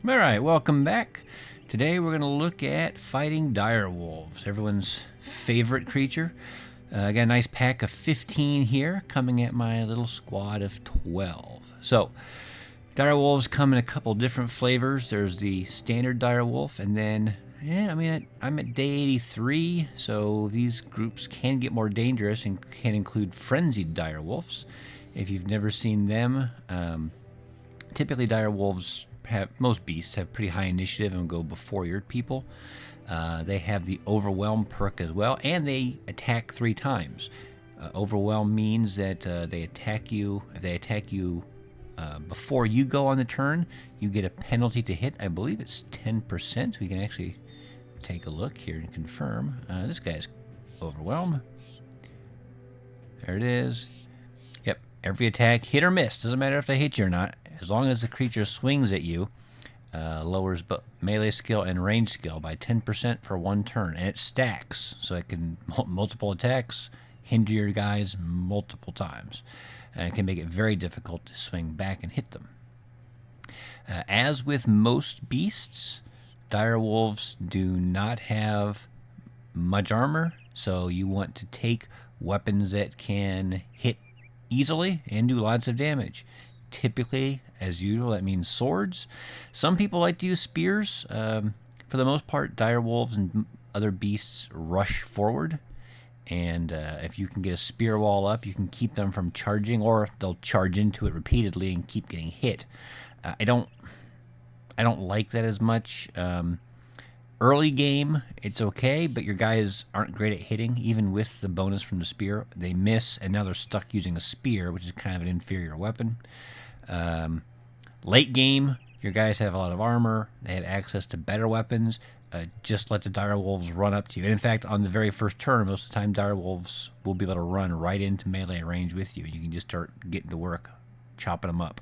Alright, welcome back. Today we're going to look at fighting direwolves, everyone's favorite creature. I got a nice pack of 15 here, coming at my little squad of 12. So, direwolves come in a couple different flavors. There's the standard direwolf, and then, I'm at day 83, so these groups can get more dangerous and can include frenzied direwolves. If you've never seen them, typically direwolves most beasts have pretty high initiative and go before your people. They have the overwhelm perk as well, and they attack 3 times. Overwhelm means that they attack you. If they attack you before you go on the turn, you get a penalty to hit. I believe it's 10%. We can actually take a look here and confirm. This guy's overwhelm. There it is. Yep, every attack, hit or miss. Doesn't matter if they hit you or not. As long as the creature swings at you, lowers melee skill and range skill by 10% for 1 turn. And it stacks, so it can multiple attacks, hinder your guys multiple times. And it can make it very difficult to swing back and hit them. As with most beasts, direwolves do not have much armor, so you want to take weapons that can hit easily and do lots of damage. Typically, as usual, that means swords. Some people like to use spears. For the most part, direwolves and other beasts rush forward, and if you can get a spear wall up, you can keep them from charging, or they'll charge into it repeatedly and keep getting hit. I don't like that as much. Early game, it's okay, but your guys aren't great at hitting, even with the bonus from the spear. They miss, and now they're stuck using a spear, which is kind of an inferior weapon. Late game, your guys have a lot of armor. They have access to better weapons. Just let the direwolves run up to you. And in fact, on the very first turn, most of the time, direwolves will be able to run right into melee range with you. You can just start getting to work, chopping them up.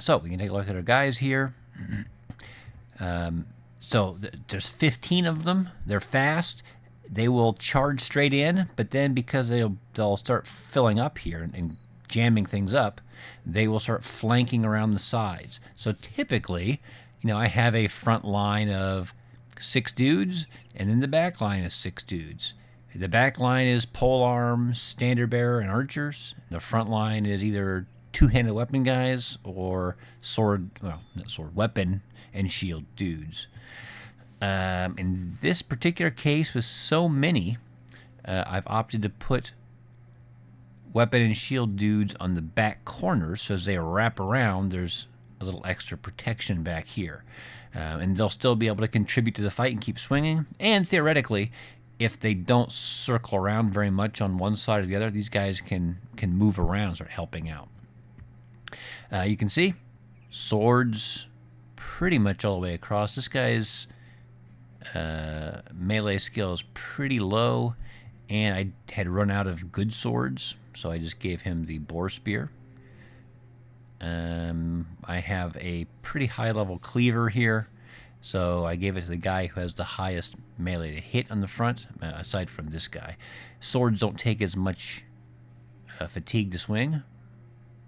So we can take a look at our guys here. There's 15 of them. They're fast. They will charge straight in, but then because they'll start filling up here and jamming things up, they will start flanking around the sides. So typically, I have a front line of 6 dudes, and then the back line is 6 dudes. The back line is polearms, standard bearer, and archers. The front line is either two-handed weapon guys or weapon and shield dudes. In this particular case, with so many, I've opted to put weapon and shield dudes on the back corners, so as they wrap around, there's a little extra protection back here. And they'll still be able to contribute to the fight and keep swinging. And theoretically, if they don't circle around very much on one side or the other, these guys can move around and start helping out. You can see swords pretty much all the way across. This guy's melee skill is pretty low, and I had run out of good swords, so I just gave him the boar spear. I have a pretty high level cleaver here, so I gave it to the guy who has the highest melee to hit on the front, aside from this guy. Swords don't take as much fatigue to swing,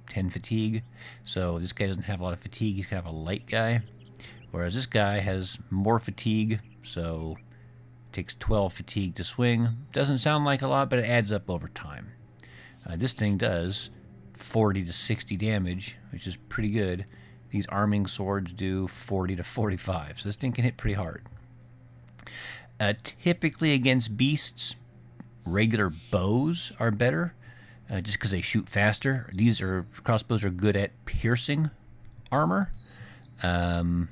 10 fatigue, so this guy doesn't have a lot of fatigue. He's kind of a light guy, whereas this guy has more fatigue, so it takes 12 fatigue to swing. Doesn't sound like a lot, but it adds up over time. This thing does 40 to 60 damage, which is pretty good. These arming swords do 40 to 45, so this thing can hit pretty hard. Typically against beasts, regular bows are better, just because they shoot faster. Crossbows are good at piercing armor, and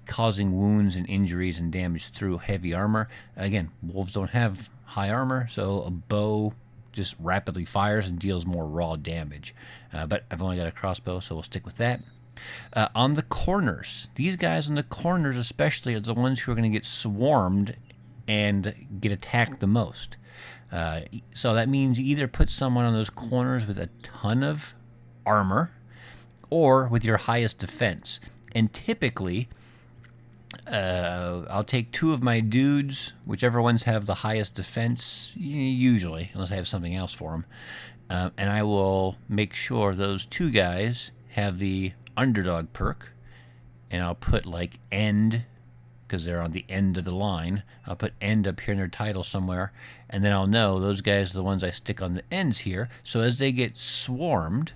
causing wounds and injuries and damage through heavy armor. Again, wolves don't have high armor, so a bow just rapidly fires and deals more raw damage. But I've only got a crossbow, so we'll stick with that. On the corners, these guys on the corners especially are the ones who are going to get swarmed and get attacked the most. So that means you either put someone on those corners with a ton of armor or with your highest defense. And typically, I'll take 2 of my dudes, whichever ones have the highest defense, usually, unless I have something else for them. And I will make sure those 2 guys have the underdog perk, and I'll put like end, because they're on the end of the line. I'll put end up here in their title somewhere, and then I'll know those guys are the ones I stick on the ends here. So as they get swarmed,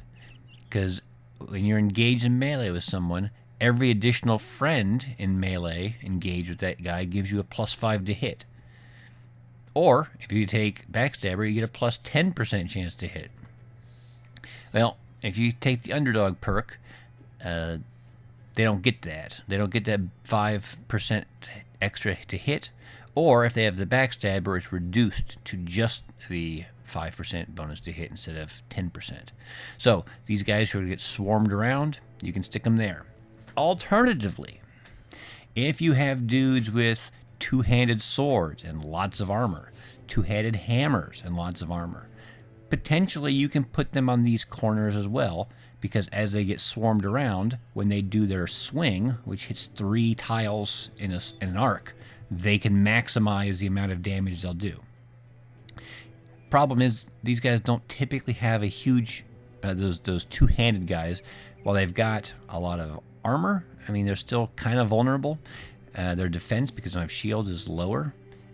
because when you're engaged in melee with someone, every additional friend in melee engaged with that guy gives you a +5 to hit. Or if you take Backstabber, you get a +10% chance to hit. Well, if you take the underdog perk, they don't get that. They don't get that 5% extra to hit. Or if they have the Backstabber, it's reduced to just the 5% bonus to hit instead of 10%. So these guys who get swarmed around, you can stick them there. Alternatively, if you have dudes with two-handed swords and lots of armor, two-handed hammers and lots of armor, potentially you can put them on these corners as well, because as they get swarmed around, when they do their swing, which hits 3 tiles in an arc, they can maximize the amount of damage they'll do. Problem is, these guys don't typically have a huge, those two-handed guys, while they've got a lot of armor, I mean, they're still kind of vulnerable. Their defense, because they don't have shield, is lower.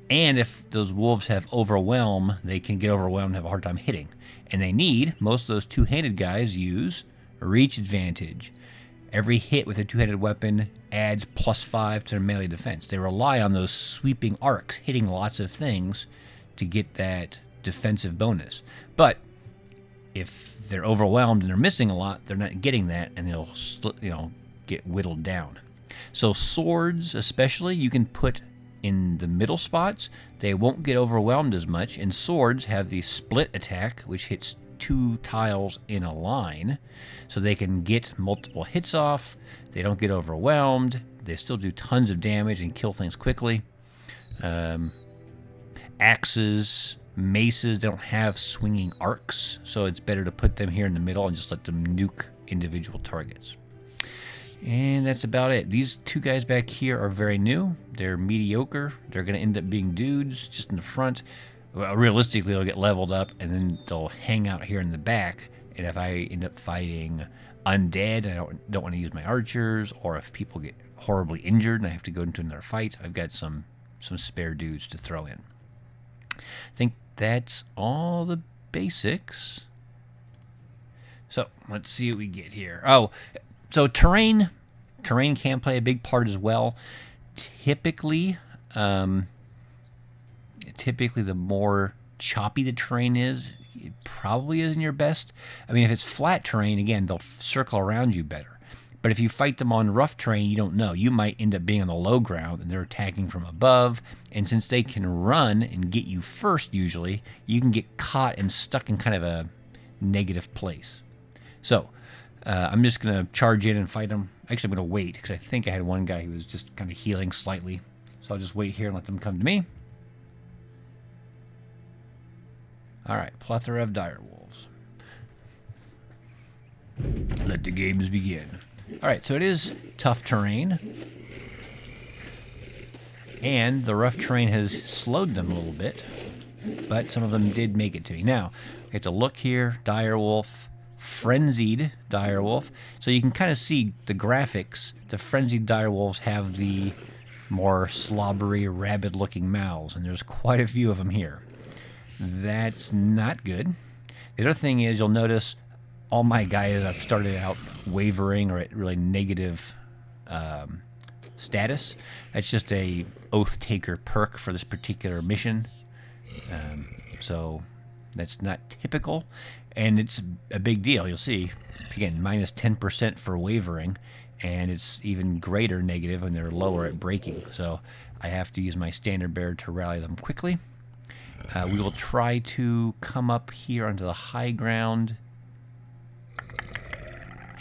And if those wolves have overwhelm, they can get overwhelmed and have a hard time hitting. And they need, most of those two-handed guys use reach advantage. Every hit with a two-handed weapon adds +5 to their melee defense. They rely on those sweeping arcs, hitting lots of things to get that defensive bonus. But if they're overwhelmed and they're missing a lot, they're not getting that, and they'll, get whittled down. So swords, especially, you can put in the middle spots. They won't get overwhelmed as much, and swords have the split attack, which hits 2 tiles in a line, so they can get multiple hits off. They don't get overwhelmed. They still do tons of damage and kill things quickly. Axes, maces, they don't have swinging arcs, so it's better to put them here in the middle and just let them nuke individual targets. And that's about it. These two guys back here are very new. They're mediocre. They're going to end up being dudes just in the front. Well, realistically, they'll get leveled up, and then they'll hang out here in the back. And if I end up fighting undead, I don't want to use my archers, or if people get horribly injured and I have to go into another fight, I've got some spare dudes to throw in. I think that's all the basics. So let's see what we get here. Oh, so terrain can play a big part as well. Typically the more choppy the terrain is, it probably isn't your best. I mean, if it's flat terrain, again, they'll circle around you better. But if you fight them on rough terrain, you don't know. You might end up being on the low ground, and they're attacking from above. And since they can run and get you first, usually, you can get caught and stuck in kind of a negative place. So I'm just going to charge in and fight them. Actually, I'm going to wait, because I think I had one guy who was just kind of healing slightly. So I'll just wait here and let them come to me. All right, plethora of direwolves. Let the games begin. All right, so it is tough terrain. And the rough terrain has slowed them a little bit. But some of them did make it to me. Now, I get to look here, Direwolf, frenzied Direwolf. So you can kind of see the graphics. The frenzied Direwolves have the more slobbery, rabid-looking mouths, and there's quite a few of them here. That's not good. The other thing is, you'll notice all my guys have started out wavering or at really negative status. That's just a Oath Taker perk for this particular mission. So that's not typical, and it's a big deal. You'll see, again, minus 10% for wavering, and it's even greater negative when they're lower at breaking. So I have to use my standard bearer to rally them quickly. We will try to come up here onto the high ground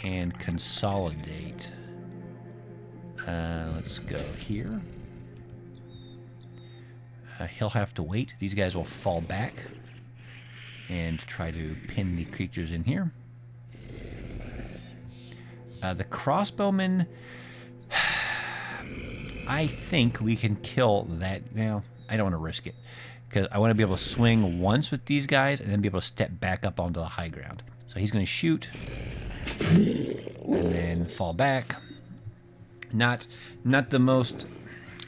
and consolidate. Let's go here. He'll have to wait. These guys will fall back and try to pin the creatures in here. The crossbowmen, I think we can kill that. Now, I don't want to risk it, because I want to be able to swing once with these guys and then be able to step back up onto the high ground. So he's going to shoot. and then fall back. Not the most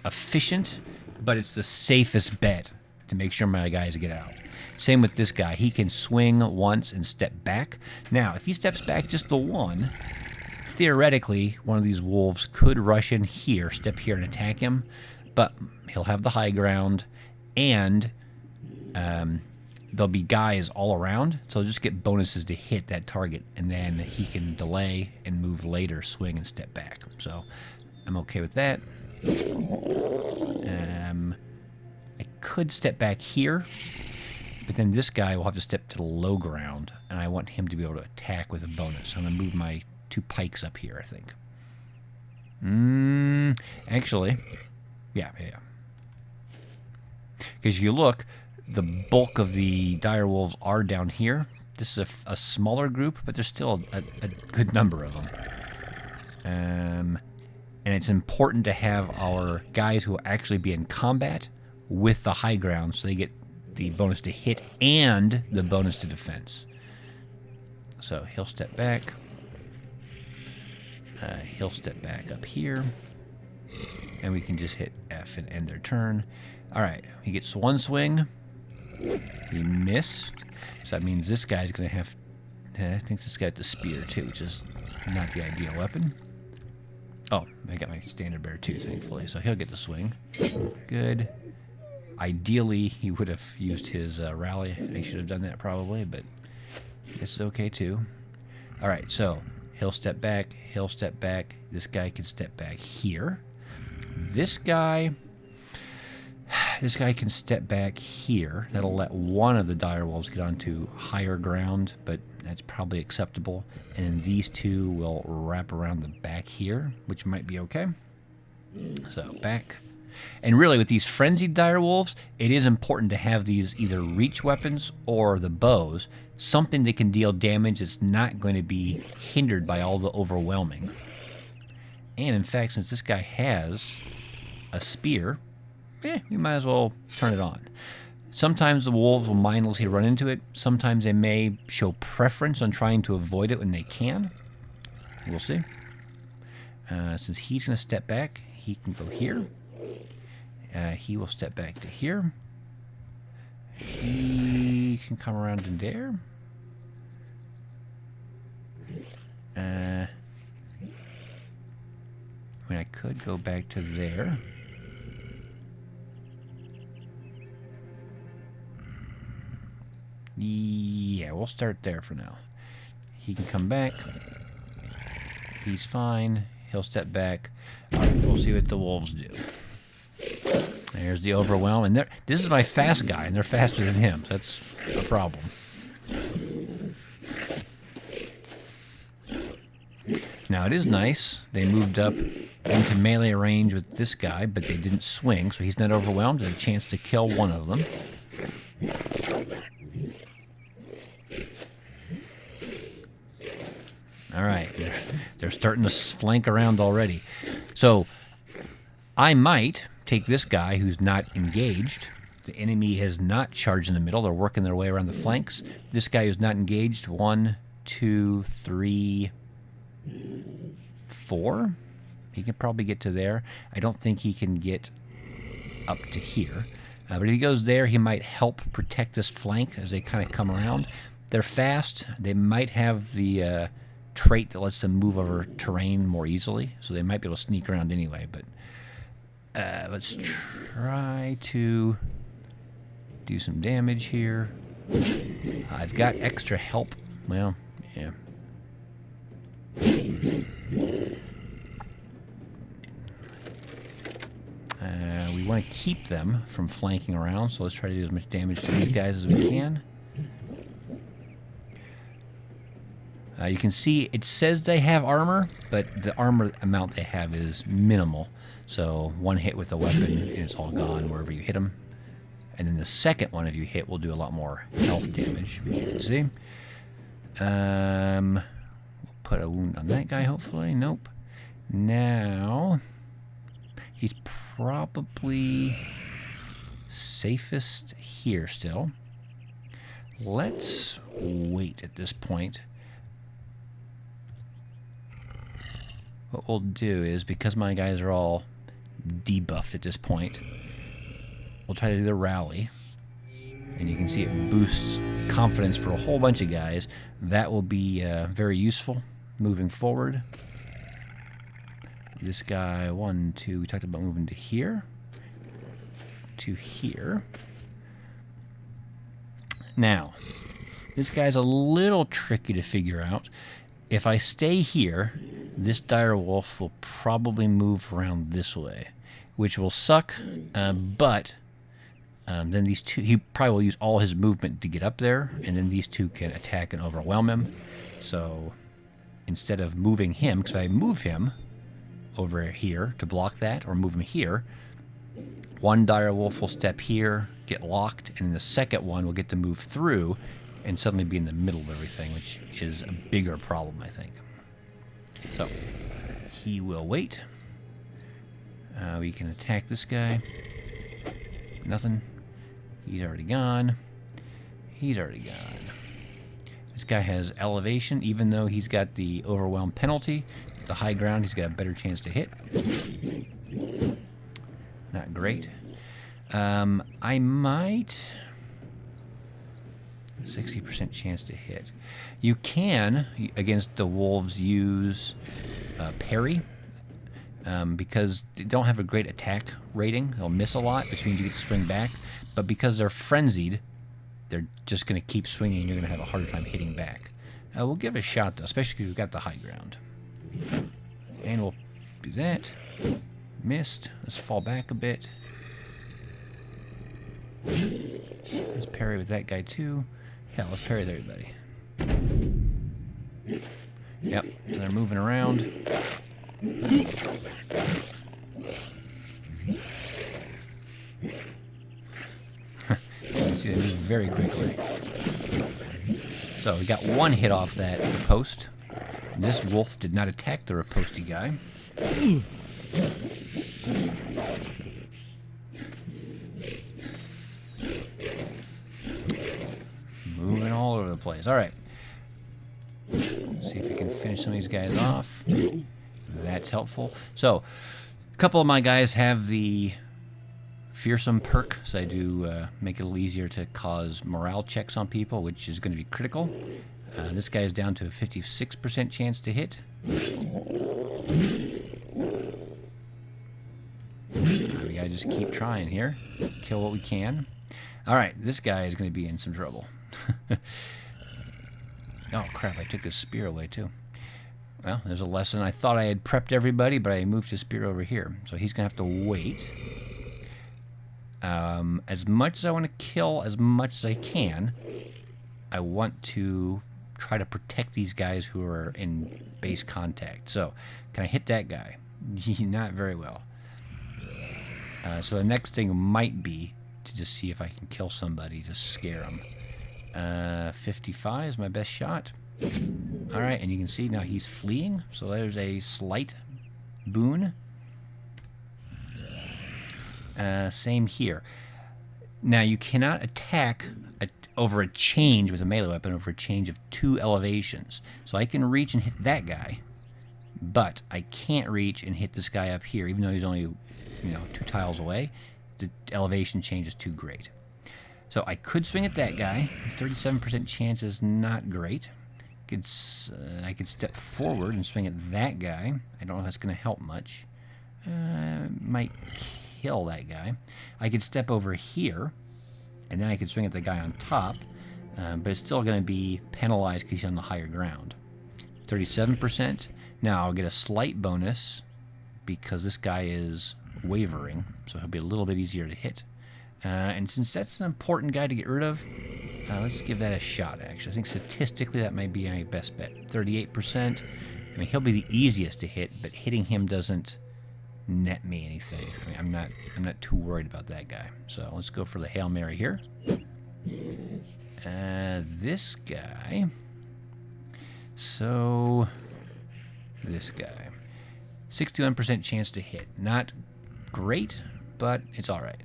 efficient, but it's the safest bet to make sure my guys get out. Same with this guy. He can swing once and step back. Now, if he steps back just the one, theoretically, one of these wolves could rush in here, step here, and attack him, but he'll have the high ground, and there'll be guys all around, so he'll just get bonuses to hit that target, and then he can delay and move later, swing and step back. So I'm okay with that. I could step back here, but then this guy will have to step to the low ground, and I want him to be able to attack with a bonus. So I'm going to move my 2 pikes up here, I think. Actually, yeah. Because if you look, the bulk of the direwolves are down here. This is a smaller group, but there's still a good number of them. And it's important to have our guys who will actually be in combat with the high ground, so they get the bonus to hit and the bonus to defense. So he'll step back. He'll step back up here. And we can just hit F and end their turn. All right, he gets 1 swing. He missed. So that means this guy's going to have... I think this guy has the spear too, which is not the ideal weapon. Oh, I got my standard bear too, thankfully. So he'll get the swing. Good. Ideally, he would have used his rally. I should have done that probably, but this is okay too. All right, so he'll step back. He'll step back. This guy can step back here. This guy can step back here. That'll let one of the direwolves get onto higher ground, but that's probably acceptable. And then these two will wrap around the back here, which might be okay. So back. And really, with these frenzied direwolves, it is important to have these either reach weapons or the bows, something that can deal damage that's not going to be hindered by all the overwhelming. And in fact, since this guy has a spear, we might as well turn it on. Sometimes the wolves will mindlessly run into it. Sometimes they may show preference on trying to avoid it when they can. We'll see. Since he's going to step back, he can go here. He will step back to here. He can come around in there. I mean, I could go back to there. Yeah, we'll start there for now. He can come back. He's fine. He'll step back. All right, we'll see what the wolves do. There's the overwhelm. And this is my fast guy, and they're faster than him. So that's a problem. Now, it is nice. They moved up into melee range with this guy, but they didn't swing, so he's not overwhelmed. There's a chance to kill one of them. All right, they're starting to flank around already. So I might take this guy who's not engaged. The enemy has not charged in the middle. They're working their way around the flanks. This guy who's not engaged, 1, 2, 3, 4. He can probably get to there. I don't think he can get up to here. But if he goes there, he might help protect this flank as they kind of come around. They're fast. They might have the trait that lets them move over terrain more easily, so they might be able to sneak around anyway. But let's try to do some damage here. I've got extra help. Well, yeah. We want to keep them from flanking around, so let's try to do as much damage to these guys as we can. You can see it says they have armor, but the armor amount they have is minimal. So one hit with a weapon and it's all gone wherever you hit them. And then the second one, if you hit, will do a lot more health damage, as you can see. We'll put a wound on that guy, hopefully. Nope. Now, he's probably safest here still. Let's wait at this point. what we'll do is, because my guys are all debuffed at this point, we'll try to do the rally. And you can see it boosts confidence for a whole bunch of guys. That will be very useful moving forward. This guy, 1, 2, we talked about moving to here. To here. Now, this guy's a little tricky to figure out. If I stay here, this Direwolf will probably move around this way, which will suck, but then these two, he probably will use all his movement to get up there, and then these two can attack and overwhelm him. So instead of moving him, because if I move him over here to block that, or move him here, one Direwolf will step here, get locked, and the second one will get to move through and suddenly be in the middle of everything, which is a bigger problem, I think. So he will wait. We can attack this guy. Nothing. He's already gone. He's already gone. This guy has elevation, even though he's got the overwhelm penalty. The high ground, he's got a better chance to hit. Not great. I might... 60% chance to hit. You can, against the wolves, use parry. Because they don't have a great attack rating. They'll miss a lot, which means you get to swing back. But because they're frenzied, they're just going to keep swinging, and you're going to have a harder time hitting back. We'll give it a shot, though, especially because we've got the high ground. And we'll do that. Missed. Let's fall back a bit. Let's parry with that guy, too. Hell, let's parry with everybody. Yep, so they're moving around. You can see they move very quickly. So we got one hit off that post. This wolf did not attack the riposty guy. Moving all over the place. All right. See if we can finish some of these guys off. That's helpful. So, a couple of my guys have the fearsome perk, so I do make it a little easier to cause morale checks on people, which is going to be critical. This guy is down to a 56% chance to hit. We gotta just keep trying here. Kill what we can. Alright, this guy is going to be in some trouble. Oh crap, I took his spear away too. Well, there's a lesson. I thought I had prepped everybody, but I moved his spear over here. So he's going to have to wait. As much as I want to kill as much as I can, I want to try to protect these guys who are in base contact. So, can I hit that guy? Not very well. So the next thing might be to just see if I can kill somebody to scare them. 55 is my best shot. Alright, and you can see now he's fleeing, so there's a slight boon. Same here. Now you cannot attack over a change with a melee weapon over a change of 2 elevations. So I can reach and hit that guy, but I can't reach and hit this guy up here, even though he's only 2 tiles away. The elevation change is too great. So I could swing at that guy. 37% chance is not great. I could step forward and swing at that guy. I don't know if that's going to help much. Might kill that guy. I could step over here, and then I could swing at the guy on top, but it's still going to be penalized because he's on the higher ground. 37%. Now I'll get a slight bonus because this guy is wavering, so he'll be a little bit easier to hit. And since that's an important guy to get rid of, let's give that a shot, actually. I think statistically that might be my best bet. 38%. I mean, he'll be the easiest to hit, but hitting him doesn't net me anything. I mean, I'm not too worried about that guy. So let's go for the Hail Mary here. This guy. So, this guy. 61% chance to hit. Not great, but it's alright.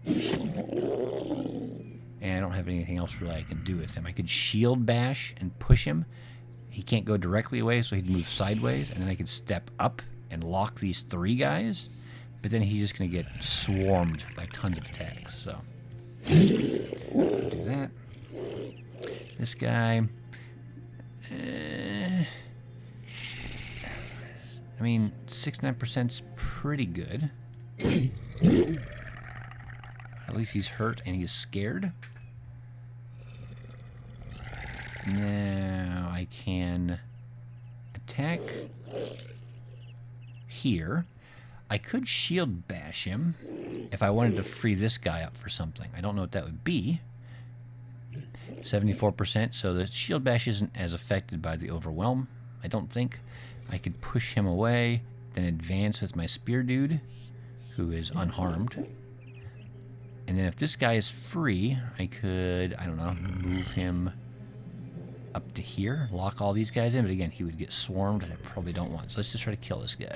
And I don't have anything else really I can do with him. I could shield bash and push him. He can't go directly away, so he'd move sideways, and then I could step up and lock these 3 guys, but then he's just going to get swarmed by tons of attacks. So do that. This guy, I mean, 69%'s pretty good. At least he's hurt and he's scared. Now I can attack here. I could shield bash him if I wanted to free this guy up for something. I don't know what that would be. 74%, so the shield bash isn't as affected by the overwhelm, I don't think. I could push him away, then advance with my spear dude, who is unharmed. And then if this guy is free, I could, I don't know, move him up to here, lock all these guys in, but again, he would get swarmed, and I probably don't want. So let's just try to kill this guy.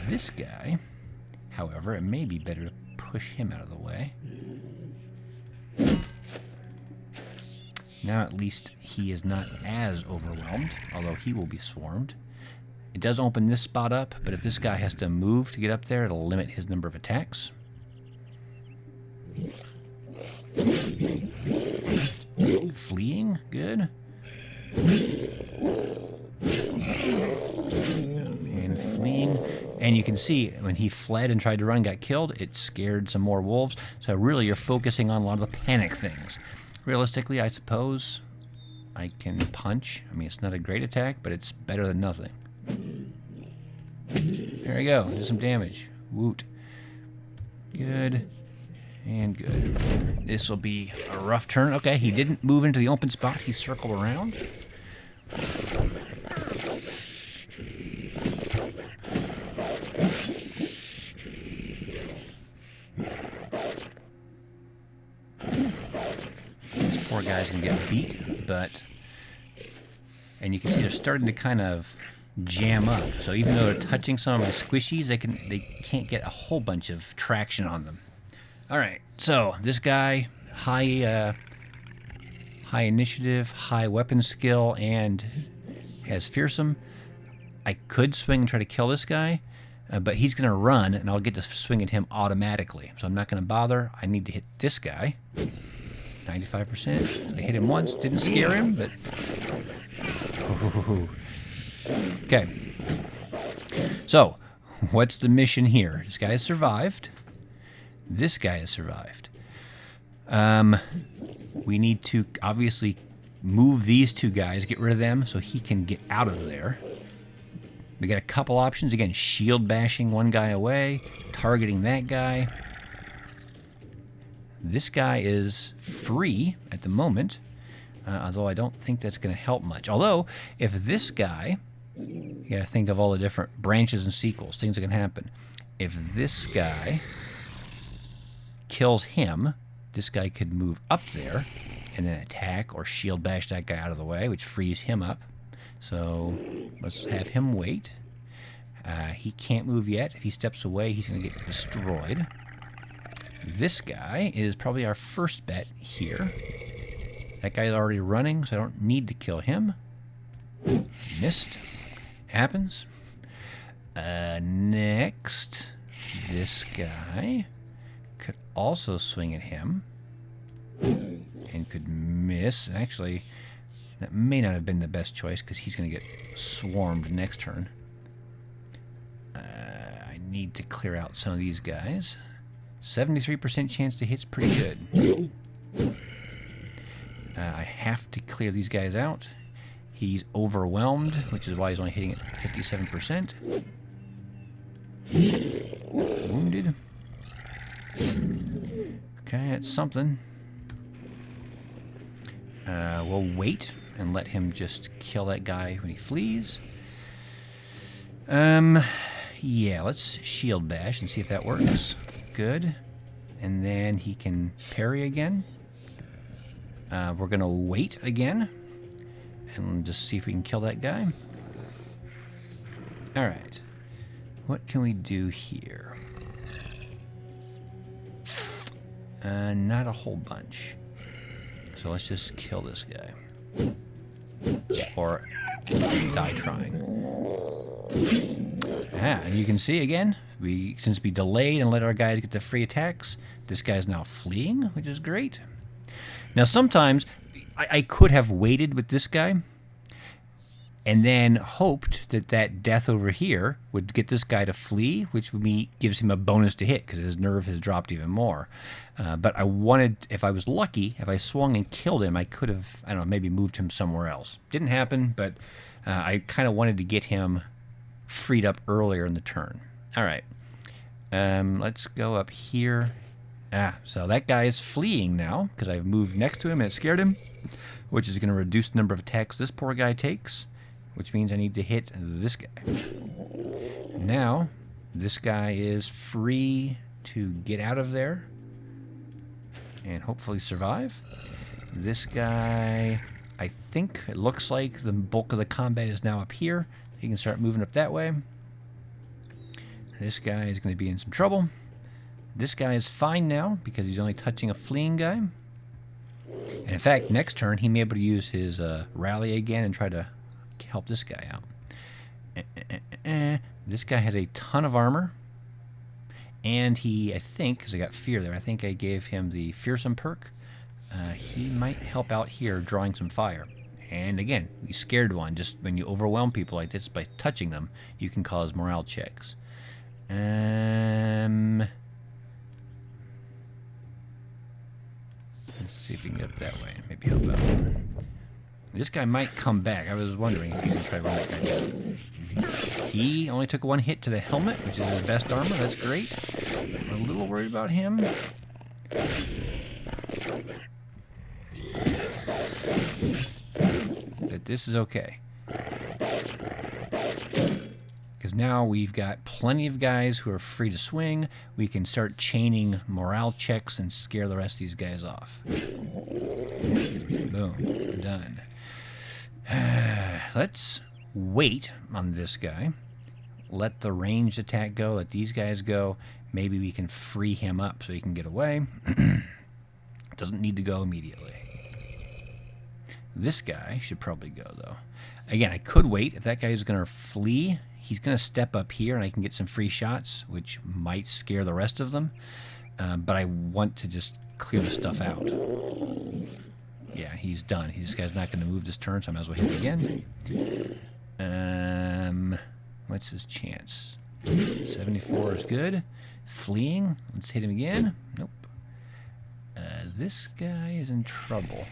This guy, however, it may be better to push him out of the way. Now at least he is not as overwhelmed, although he will be swarmed. It does open this spot up, but if this guy has to move to get up there, it'll limit his number of attacks. Fleeing, good. And fleeing. And you can see when he fled and tried to run, got killed, it scared some more wolves. So really you're focusing on a lot of the panic things. Realistically, I suppose I can punch. I mean, it's not a great attack, but it's better than nothing. There we go. Do some damage. Woot. Good. And good. This will be a rough turn. Okay, he didn't move into the open spot. He circled around. These poor guys can get beat, but... And you can see they're starting to kind of jam up. So even though they're touching some of my squishies, they can't get a whole bunch of traction on them. All right, so this guy, high initiative, high weapon skill, and has fearsome. I could swing and try to kill this guy, but he's going to run, and I'll get to swing at him automatically. So I'm not going to bother. I need to hit this guy. 95%. I hit him once, didn't scare him, but... Okay. So, what's the mission here? This guy has survived. This guy has survived. We need to obviously move these 2 guys, get rid of them so he can get out of there. We got a couple options. Again, shield bashing one guy away, targeting that guy. This guy is free at the moment, although I don't think that's going to help much. Although, if this guy, you got to think of all the different branches and sequels, things that can happen. If this guy kills him, this guy could move up there and then attack or shield bash that guy out of the way, which frees him up. So let's have him wait. He can't move yet. If he steps away, he's going to get destroyed. This guy is probably our first bet here. That guy's already running, so I don't need to kill him. Missed. Happens. Next, this guy could also swing at him and could miss. And actually, that may not have been the best choice because he's going to get swarmed next turn. I need to clear out some of these guys. 73% chance to hit's pretty good. I have to clear these guys out. He's overwhelmed, which is why he's only hitting at 57%. Wounded. Okay, that's something. We'll wait and let him just kill that guy when he flees. Yeah, let's shield bash and see if that works. Good. And then he can parry again. We're going to wait again and just see if we can kill that guy. Alright. What can we do here? Not a whole bunch. So let's just kill this guy. Or Die trying. And you can see again, since we delayed and let our guys get the free attacks, this guy's now fleeing, which is great. Now sometimes I could have waited with this guy and then hoped that that death over here would get this guy to flee, which gives him a bonus to hit because his nerve has dropped even more. But I wanted, if I was lucky, if I swung and killed him, I could have, I don't know, maybe moved him somewhere else. Didn't happen, but I kind of wanted to get him freed up earlier in the turn. All right. Let's go up here. So that guy is fleeing now because I've moved next to him and it scared him, which is going to reduce the number of attacks this poor guy takes, which means I need to hit this guy. Now, this guy is free to get out of there and hopefully survive. This guy, I think it looks like the bulk of the combat is now up here. He can start moving up that way. This guy is going to be in some trouble. This guy is fine now because he's only touching a fleeing guy. And in fact, next turn he may be able to use his rally again and try to help this guy out. This guy has a ton of armor. And he, I think, because I got fear there, I think I gave him the fearsome perk. He might help out here drawing some fire. And again, we scared one. Just when you overwhelm people like this by touching them, you can cause morale checks. Let's see if we can get up that way. Maybe help out. This guy might come back. I was wondering if he can try to run that guy down. He only took one hit to the helmet, which is his best armor. That's great. I'm a little worried about him. But this is okay. Because now we've got plenty of guys who are free to swing. We can start chaining morale checks and scare the rest of these guys off. Boom. Done. Let's wait on this guy. Let the ranged attack go. Let these guys go. Maybe we can free him up so he can get away. Doesn't need to go immediately. This guy should probably go, though. Again, I could wait. If that guy is going to flee, he's going to step up here and I can get some free shots, which might scare the rest of them. But I want to just clear the stuff out. Yeah, he's done. This guy's not going to move this turn, so I might as well hit him again. What's his chance? 74 is good. Fleeing. Let's hit him again. Nope. This guy is in trouble.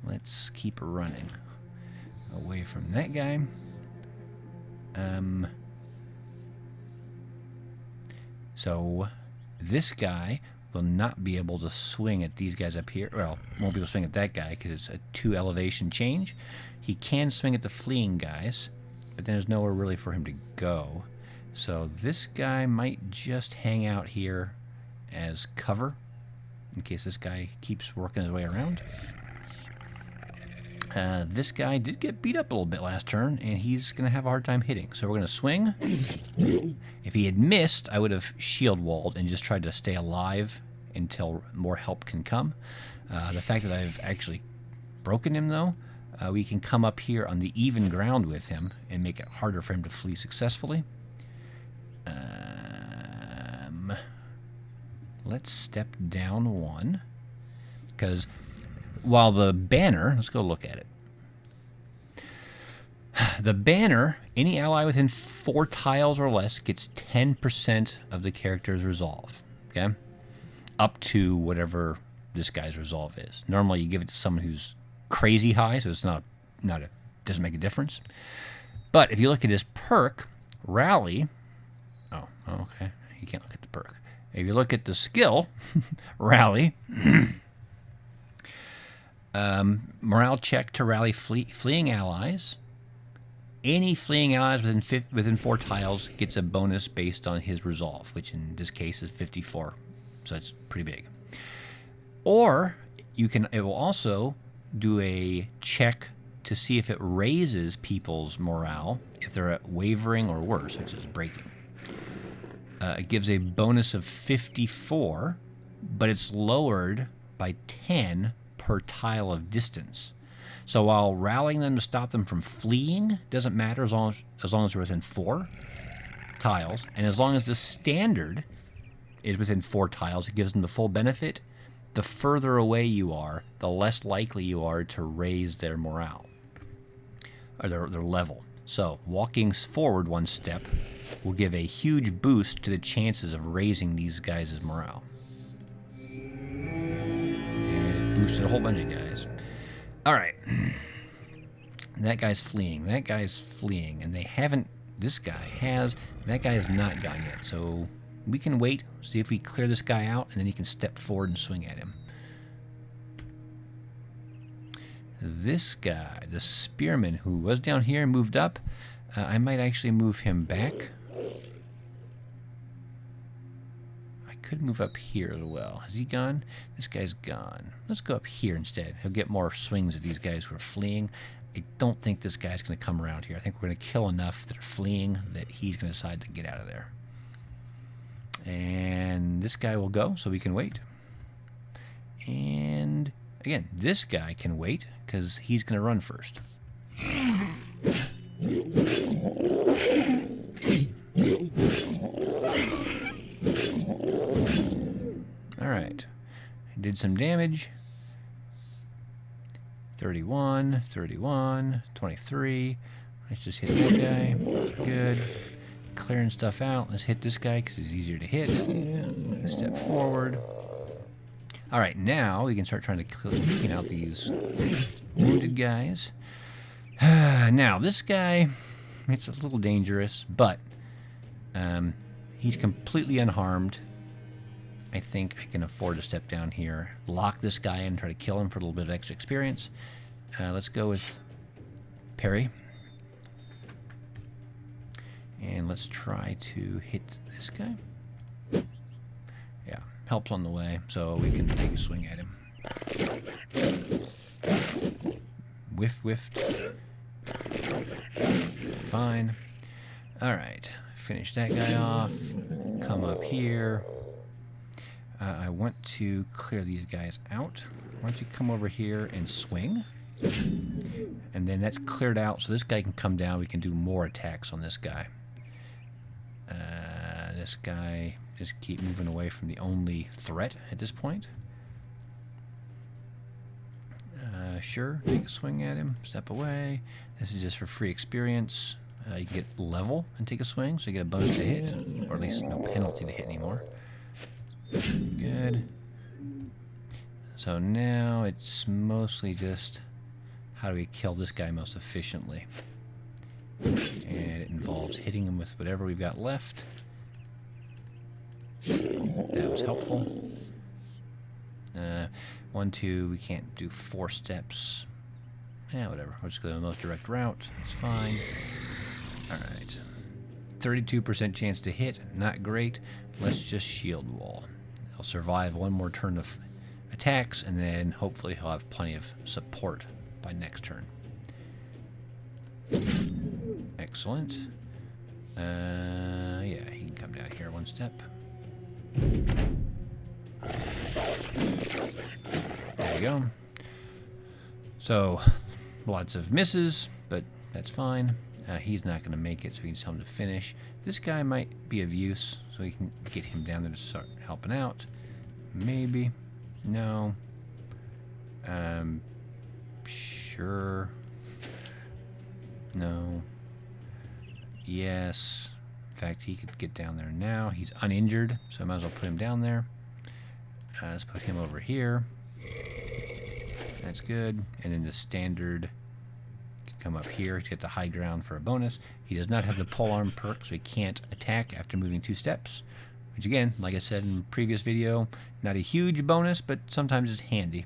Let's keep running away from that guy. So this guy will not be able to swing at these guys up here. Well, won't be able to swing at that guy because it's a 2 elevation change. He can swing at the fleeing guys, but then there's nowhere really for him to go. So this guy might just hang out here as cover in case this guy keeps working his way around. This guy did get beat up a little bit last turn, and he's going to have a hard time hitting. So we're going to swing. If he had missed, I would have shield walled and just tried to stay alive until more help can come. The fact that I've actually broken him, though, we can come up here on the even ground with him and make it harder for him to flee successfully. Let's step down one, because while the banner, let's go look at it. The banner, any ally within 4 tiles or less gets 10% of the character's resolve, okay? Up to whatever this guy's resolve is. Normally you give it to someone who's crazy high, so it's doesn't make a difference. But if you look at his perk, Rally, oh, okay, you can't look at the perk. If you look at the skill, Rally, morale check to rally fleeing allies. Any fleeing allies within 4 tiles gets a bonus based on his resolve, which in this case is 54. So that's pretty big. Or it will also do a check to see if it raises people's morale if they're at wavering or worse, which is breaking. It gives a bonus of 54, but it's lowered by 10 per tile of distance. So while rallying them to stop them from fleeing doesn't matter as long as they're within 4 tiles, and as long as the standard is within 4 tiles, it gives them the full benefit. The further away you are, the less likely you are to raise their morale, or their level. So walking forward 1 step will give a huge boost to the chances of raising these guys' morale. And it boosted a whole bunch of guys. Alright. That guy's fleeing. That guy's fleeing. And they haven't... This guy has... That guy has not gone yet. So we can wait, see if we clear this guy out, and then he can step forward and swing at him. This guy, the spearman, who was down here and moved up, I might actually move him back. I could move up here as well. Has he gone? This guy's gone. Let's go up here instead. He'll get more swings at these guys who are fleeing. I don't think this guy's going to come around here. I think we're going to kill enough that are fleeing that he's going to decide to get out of there. And this guy will go, so we can wait. And again, this guy can wait because he's going to run first. Alright. Did some damage. 31, 31, 23. Let's just hit that guy. Good. Clearing stuff out. Let's hit this guy because he's easier to hit. Step forward. Alright, now we can start trying to clean out these wounded guys. Now, this guy, it's a little dangerous, but he's completely unharmed. I think I can afford to step down here, lock this guy in, and try to kill him for a little bit of extra experience. Let's go with parry. And let's try to hit this guy. Yeah, helps on the way, so we can take a swing at him. Whiffed. Fine. Alright, finish that guy off. Come up here. I want to clear these guys out. Why don't you come over here and swing? And then that's cleared out, so this guy can come down. We can do more attacks on this guy. This guy, just keep moving away from the only threat at this point. Sure, take a swing at him, step away. This is just for free experience. You can get level and take a swing, so you get a bonus to hit, or at least no penalty to hit anymore. Good. So now it's mostly just how do we kill this guy most efficiently. And it involves hitting him with whatever we've got left. That was helpful. 1, 2, we can't do 4 steps. Yeah, whatever. We'll just go the most direct route. It's fine. Alright. 32% chance to hit. Not great. Let's just shield wall. He'll survive 1 more turn of attacks, and then hopefully he'll have plenty of support by next turn. Excellent. Yeah, he can come down here 1 step. There you go. So, lots of misses, but that's fine. He's not going to make it, so we can tell him to finish. This guy might be of use, so we can get him down there to start helping out. Maybe. No. Sure. No. Yes. In fact, he could get down there now. He's uninjured, so I might as well put him down there. Let's put him over here. That's good. And then the standard can come up here. He's got the high ground for a bonus. He does not have the polearm perk, so he can't attack after moving 2 steps. Which again, like I said in the previous video, not a huge bonus, but sometimes it's handy.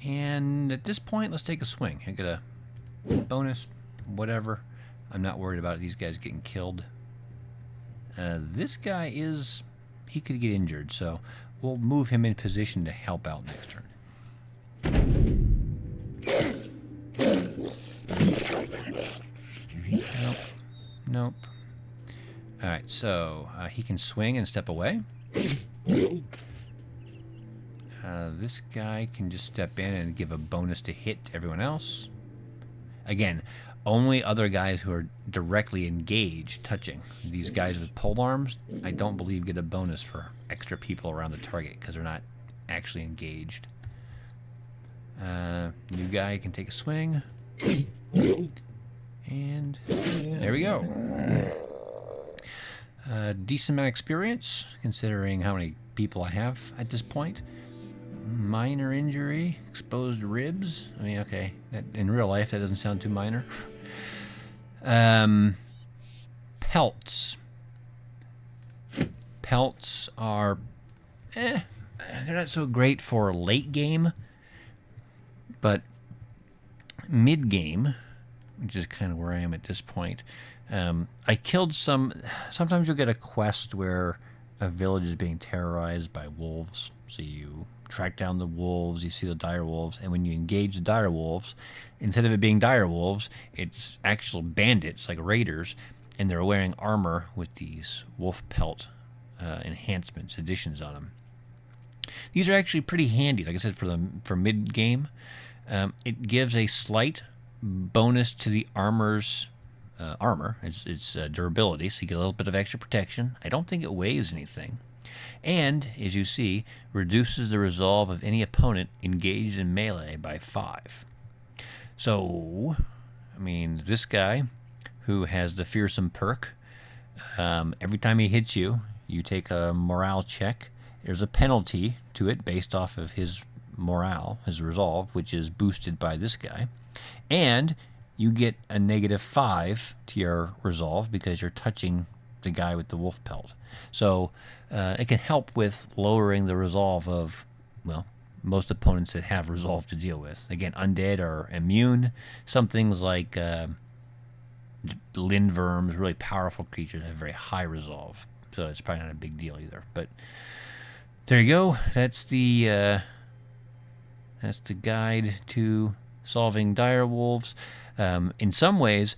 And at this point, let's take a swing. I got a bonus, whatever. I'm not worried about these guys getting killed. This guy is... he could get injured, so we'll move him in position to help out next turn. Nope. Nope. Alright, so he can swing and step away. This guy can just step in and give a bonus to hit to everyone else. Again, only other guys who are directly engaged touching. These guys with pole arms, I don't believe get a bonus for extra people around the target because they're not actually engaged. New guy can take a swing. And there we go. Decent amount of experience, considering how many people I have at this point. Minor injury, exposed ribs. I mean, okay, in real life that doesn't sound too minor. Pelts. Pelts are, they're not so great for late game, but mid game, which is kind of where I am at this point. I killed some. Sometimes you'll get a quest where a village is being terrorized by wolves. So you track down the wolves, you see the direwolves, and when you engage the direwolves, instead of it being direwolves, it's actual bandits like raiders, and they're wearing armor with these wolf pelt enhancements, additions on them. These are actually pretty handy, like I said, for mid game. It gives a slight bonus to the armor's armor. It's durability, so you get a little bit of extra protection. I don't think it weighs anything. And, as you see, reduces the resolve of any opponent engaged in melee by 5. So, I mean, this guy, who has the fearsome perk, every time he hits you, you take a morale check. There's a penalty to it based off of his morale, his resolve, which is boosted by this guy. And you get a -5 to your resolve because you're touching the guy with the wolf pelt. So it can help with lowering the resolve of, well, most opponents that have resolve to deal with. Again, undead are immune. Some things like lindworms, really powerful creatures, have very high resolve. So it's probably not a big deal either. But there you go. That's the guide to solving direwolves. In some ways,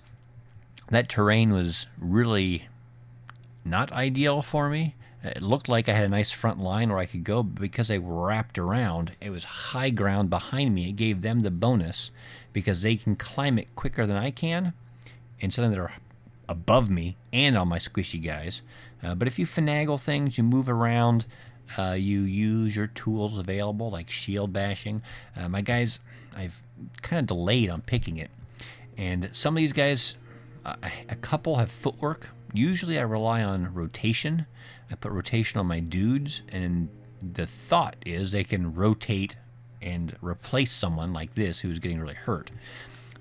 that terrain was really not ideal for me. It looked like I had a nice front line where I could go, but because I wrapped around, it was high ground behind me. It gave them the bonus because they can climb it quicker than I can, and some that are above me and on my squishy guys. But if you finagle things, you move around, you use your tools available, like shield bashing. My guys, I've kind of delayed on picking it. And some of these guys, a couple have footwork. Usually I rely on rotation. I put rotation on my dudes, and the thought is they can rotate and replace someone like this who's getting really hurt.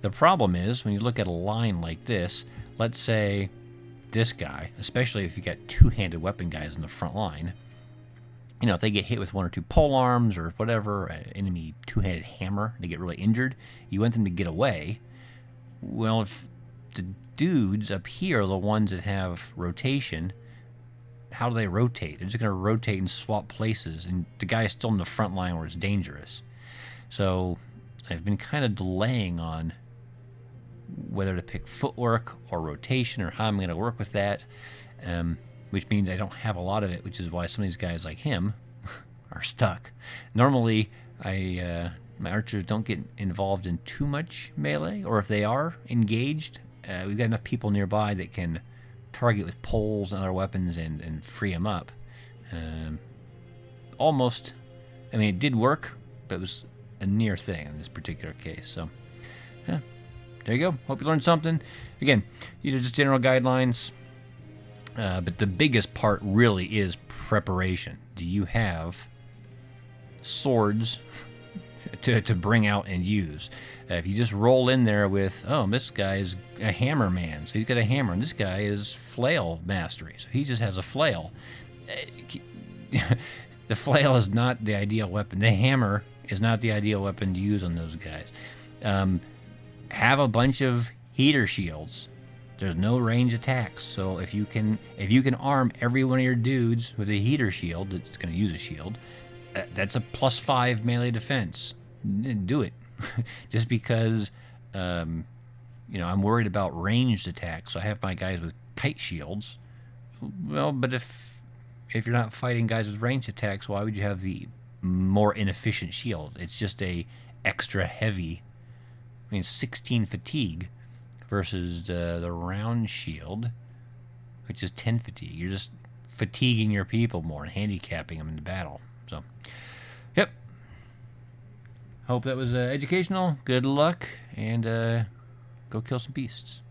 The problem is, when you look at a line like this, let's say this guy, especially if you got two-handed weapon guys in the front line, you know, if they get hit with 1 or 2 pole arms or whatever, an enemy two-handed hammer, they get really injured, you want them to get away. Well, if the dudes up here are the ones that have rotation, how do they rotate? They're just going to rotate and swap places, and the guy is still in the front line where it's dangerous. So I've been kind of delaying on whether to pick footwork or rotation or how I'm going to work with that, which means I don't have a lot of it, which is why some of these guys like him are stuck. Normally, my archers don't get involved in too much melee, or if they are engaged, we've got enough people nearby that can target with poles and other weapons and free them up. Almost, I mean, it did work, but it was a near thing in this particular case. So, yeah, there you go. Hope you learned something. Again, these are just general guidelines, but the biggest part really is preparation. Do you have swords to bring out and use? If you just roll in there with, oh, this guy is a hammer man, so he's got a hammer, and this guy is flail mastery, so he just has a flail. The flail is not the ideal weapon. The hammer is not the ideal weapon to use on those guys. Have a bunch of heater shields. There's no range attacks, so if you can arm every one of your dudes with a heater shield that's going to use a shield, that's a +5 melee defense. Do it. Just because I'm worried about ranged attacks, so I have my guys with kite shields. Well, but if you're not fighting guys with ranged attacks, why would you have the more inefficient shield. It's just a extra heavy. I mean, 16 fatigue versus the round shield, which is 10 fatigue. You're just fatiguing your people more and handicapping them in the battle. So, yep. Hope that was educational. Good luck, and go kill some beasts.